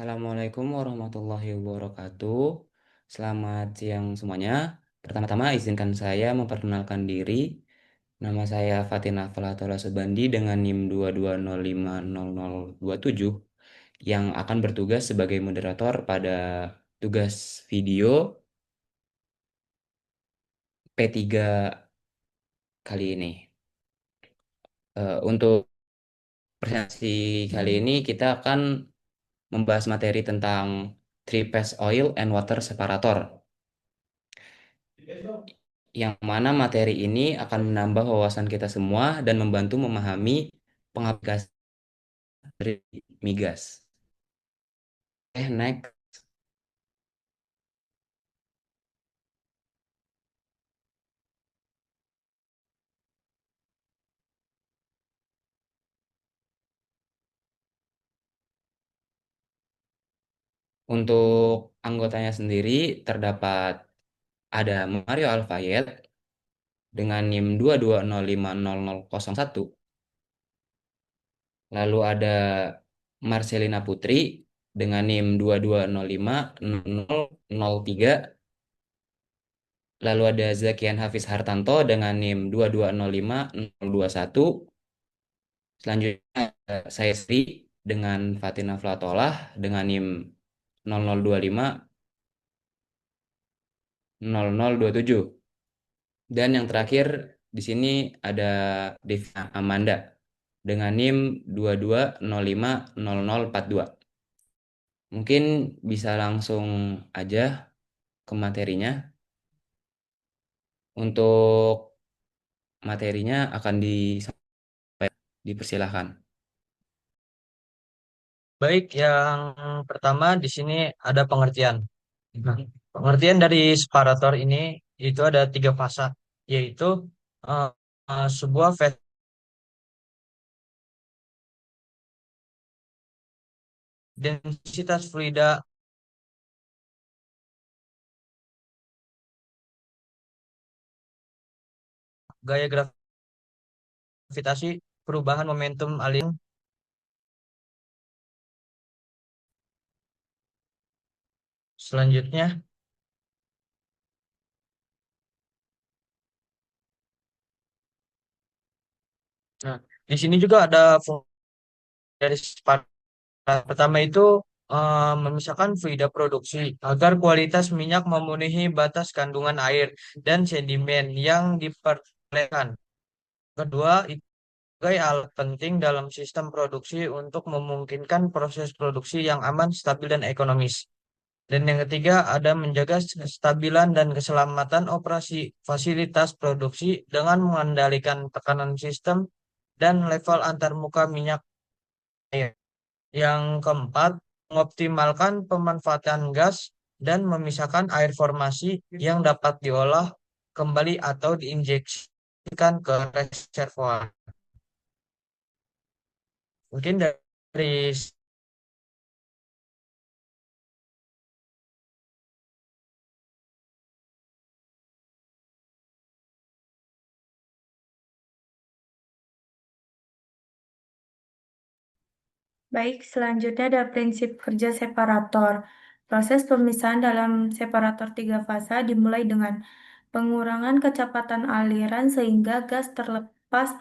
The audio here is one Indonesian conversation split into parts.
Assalamualaikum warahmatullahi wabarakatuh. Selamat siang semuanya. Pertama-tama izinkan saya memperkenalkan diri. Nama saya Fatina Falatola Subandi dengan NIM 220500027 yang akan bertugas sebagai moderator pada tugas video P3 kali ini. Untuk presentasi kali ini kita akan membahas materi tentang three phase oil and water separator, yang mana materi ini akan menambah wawasan kita semua dan membantu memahami pengaplikasian dari migas. Next. Untuk anggotanya sendiri terdapat ada Mario Alfayet dengan NIM 2205001. Lalu ada Marcelina Putri dengan NIM 22050003. Lalu ada Zakian Hafiz Hartanto dengan NIM 2205021. Selanjutnya saya Sri dengan Fatina Flatolah dengan NIM 00250027. Dan yang terakhir di sini ada Devina Amanda dengan NIM 22050042. Mungkin bisa langsung aja ke materinya. Untuk materinya akan dipersilahkan. Baik, yang pertama di sini ada pengertian. Nah, pengertian dari separator ini itu ada tiga fasa, yaitu eh, sebuah densitas fluida, gaya gravitasi, perubahan momentum aliran. Selanjutnya, nah di sini juga ada fungsi dari separator. Pertama itu memisahkan fluida produksi agar kualitas minyak memenuhi batas kandungan air dan sedimen yang diperbolehkan. Kedua, sebagai alat penting dalam sistem produksi untuk memungkinkan proses produksi yang aman, stabil, dan ekonomis. Dan yang ketiga, ada menjaga kestabilan dan keselamatan operasi fasilitas produksi dengan mengendalikan tekanan sistem dan level antarmuka minyak air. Yang keempat, mengoptimalkan pemanfaatan gas dan memisahkan air formasi yang dapat diolah kembali atau diinjeksikan ke reservoir. Mungkin dari Baik, selanjutnya ada prinsip kerja separator. Proses pemisahan dalam separator tiga fasa dimulai dengan pengurangan kecepatan aliran sehingga gas terlepas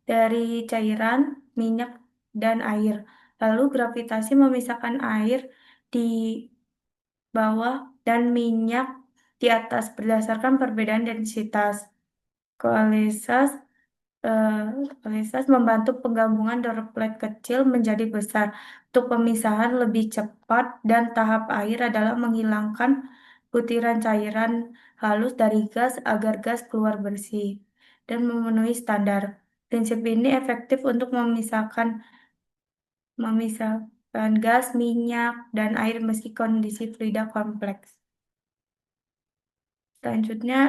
dari cairan, minyak, dan air. Lalu gravitasi memisahkan air di bawah dan minyak di atas berdasarkan perbedaan densitas. Koalisas Kualitas membantu penggabungan droplet kecil menjadi besar. Untuk pemisahan lebih cepat dan tahap akhir adalah menghilangkan butiran cairan halus dari gas agar gas keluar bersih dan memenuhi standar. Prinsip ini efektif untuk memisahkan gas, minyak, dan air meski kondisi fluida kompleks. Selanjutnya,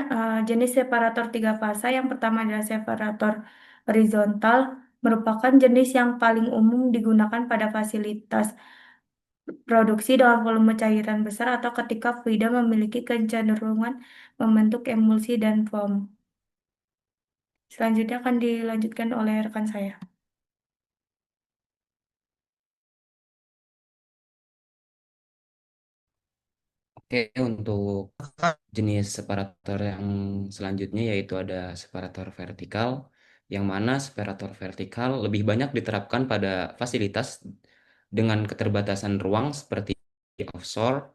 jenis separator tiga fasa. Yang pertama adalah separator horizontal, merupakan jenis yang paling umum digunakan pada fasilitas produksi dengan volume cairan besar atau ketika fluida memiliki kecenderungan membentuk emulsi dan foam. Selanjutnya akan dilanjutkan oleh rekan saya. Oke, untuk jenis separator yang selanjutnya yaitu ada separator vertikal, yang mana separator vertikal lebih banyak diterapkan pada fasilitas dengan keterbatasan ruang seperti offshore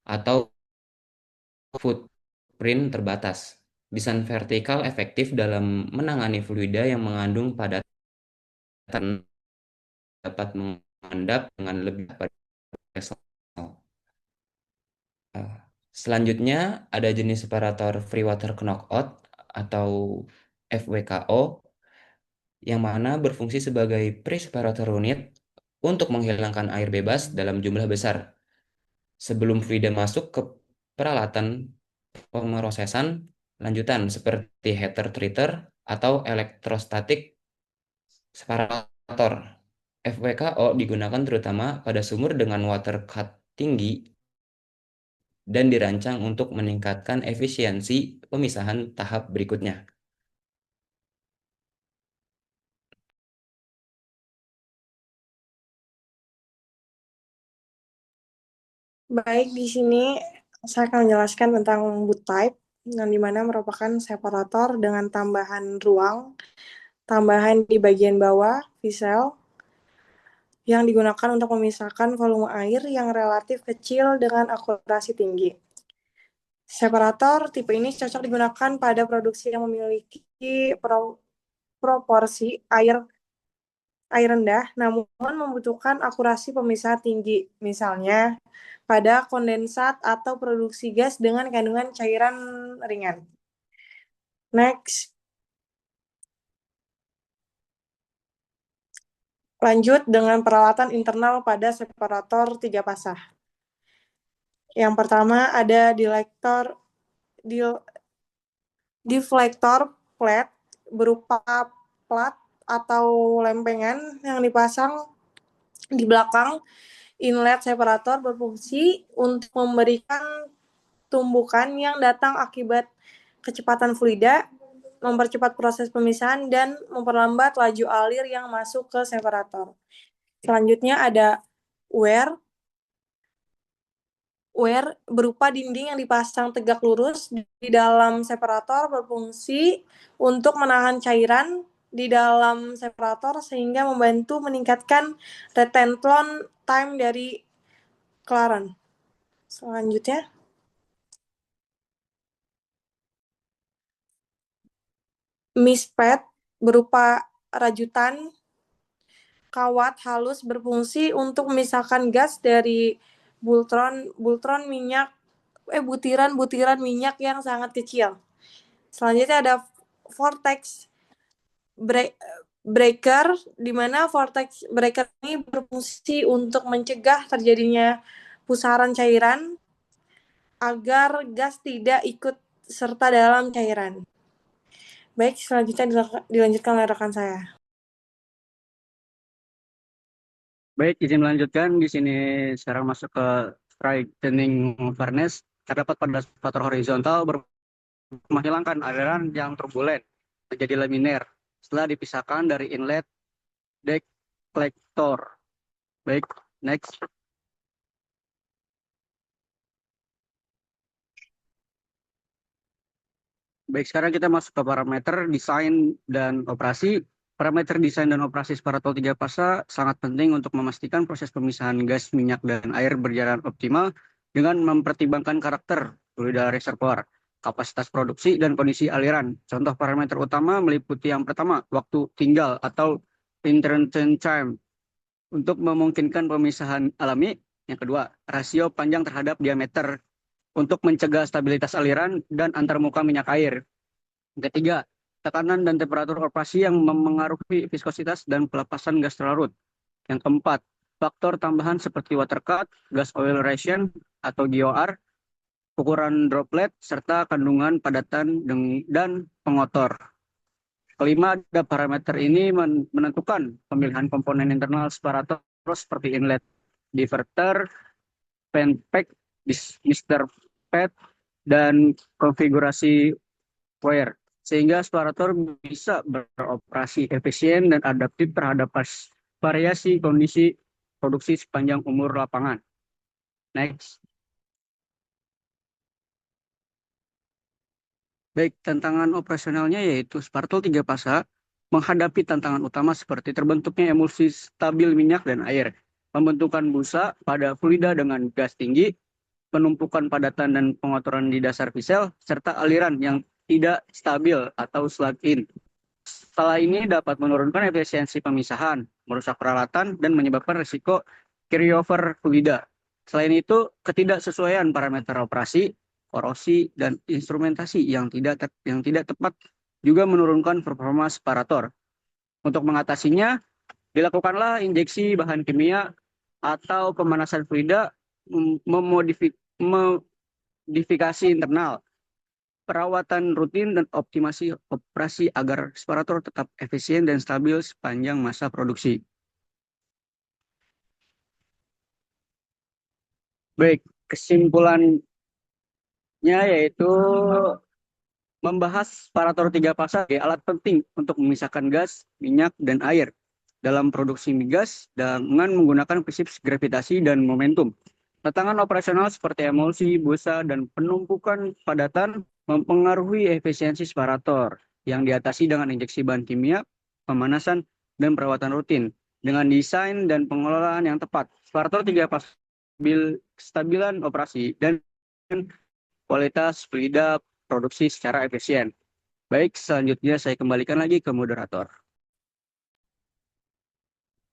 atau footprint terbatas. Desain vertikal efektif dalam menangani fluida yang mengandung padatan, dapat mengendap dengan lebih pada vessel. Eh, Selanjutnya ada jenis separator free water knockout atau FWKO yang mana berfungsi sebagai pre-separator unit untuk menghilangkan air bebas dalam jumlah besar sebelum fluida masuk ke peralatan pemrosesan lanjutan seperti heater treater atau elektrostatik separator. FWKO digunakan terutama pada sumur dengan water cut tinggi dan dirancang untuk meningkatkan efisiensi pemisahan tahap berikutnya. Baik, di sini saya akan menjelaskan tentang boot type, yang dimana merupakan separator dengan tambahan ruang, tambahan di bagian bawah, vessel, yang digunakan untuk memisahkan volume air yang relatif kecil dengan akurasi tinggi. Separator tipe ini cocok digunakan pada produksi yang memiliki proporsi air rendah, namun membutuhkan akurasi pemisahan tinggi, misalnya pada kondensat atau produksi gas dengan kandungan cairan ringan. Next, lanjut dengan peralatan internal pada separator 3 pasah. Yang pertama ada deflektor plate berupa plat atau lempengan yang dipasang di belakang inlet separator, berfungsi untuk memberikan tumbukan yang datang akibat kecepatan fluida, mempercepat proses pemisahan, dan memperlambat laju alir yang masuk ke separator. Selanjutnya ada wear berupa dinding yang dipasang tegak lurus di dalam separator, berfungsi untuk menahan cairan di dalam separator sehingga membantu meningkatkan retention time dari clearance. Selanjutnya, mist pad berupa rajutan kawat halus berfungsi untuk memisahkan gas dari butiran minyak yang sangat kecil. Selanjutnya ada vortex breaker, di mana vortex breaker ini berfungsi untuk mencegah terjadinya pusaran cairan agar gas tidak ikut serta dalam cairan. Baik, selanjutnya dilanjutkan oleh rekan saya. Baik, izin melanjutkan. Di sini sekarang masuk ke straightening furnace. Terdapat pada separator horizontal menghilangkan aliran yang turbulen menjadi laminar setelah dipisahkan dari inlet deflektor. Baik, next. Baik, sekarang kita masuk ke parameter desain dan operasi. Parameter desain dan operasi separator 3 fasa sangat penting untuk memastikan proses pemisahan gas, minyak, dan air berjalan optimal dengan mempertimbangkan karakter fluida reservoir, kapasitas produksi, dan kondisi aliran. Contoh parameter utama meliputi yang pertama, waktu tinggal atau interaction time untuk memungkinkan pemisahan alami. Yang kedua, rasio panjang terhadap diameter untuk mencegah stabilitas aliran dan antarmuka minyak air. Yang ketiga, tekanan dan temperatur operasi yang memengaruhi viskositas dan pelepasan gas terlarut. Yang keempat, faktor tambahan seperti water cut, gas oil ration atau GOR, ukuran droplet, serta kandungan padatan dan pengotor. Kelima, ada parameter ini menentukan pemilihan komponen internal separator seperti inlet diverter, fan pack, Mr. Pad, dan konfigurasi wear, sehingga separator bisa beroperasi efisien dan adaptif terhadap variasi kondisi produksi sepanjang umur lapangan. Next. Baik, tantangan operasionalnya yaitu Spartol 3 fasa menghadapi tantangan utama seperti terbentuknya emulsi stabil minyak dan air, pembentukan busa pada fluida dengan gas tinggi, penumpukan padatan dan pengotoran di dasar pisel, serta aliran yang tidak stabil atau slug-in. Setelah ini dapat menurunkan efisiensi pemisahan, merusak peralatan, dan menyebabkan risiko carryover fluida. Selain itu, ketidaksesuaian parameter operasi, korosi, dan instrumentasi yang tidak tepat juga menurunkan performa separator. Untuk mengatasinya, dilakukanlah injeksi bahan kimia atau pemanasan fluida, memodifikasi internal, perawatan rutin dan optimasi operasi agar separator tetap efisien dan stabil sepanjang masa produksi. Baik, kesimpulannya yaitu membahas separator 3 fasa sebagai alat penting untuk memisahkan gas, minyak, dan air dalam produksi migas dengan menggunakan prinsip gravitasi dan momentum. Tantangan operasional seperti emulsi, busa, dan penumpukan padatan mempengaruhi efisiensi separator yang diatasi dengan injeksi bahan kimia, pemanasan, dan perawatan rutin. Dengan desain dan pengelolaan yang tepat, separator 3 fasa kestabilan operasi dan kualitas fluida produksi secara efisien. Baik, selanjutnya saya kembalikan lagi ke moderator.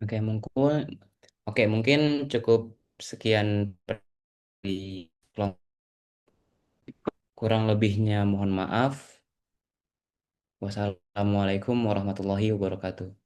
Oke, mungkin cukup sekian di kelompok. Kurang lebihnya mohon maaf. Wassalamualaikum warahmatullahi wabarakatuh.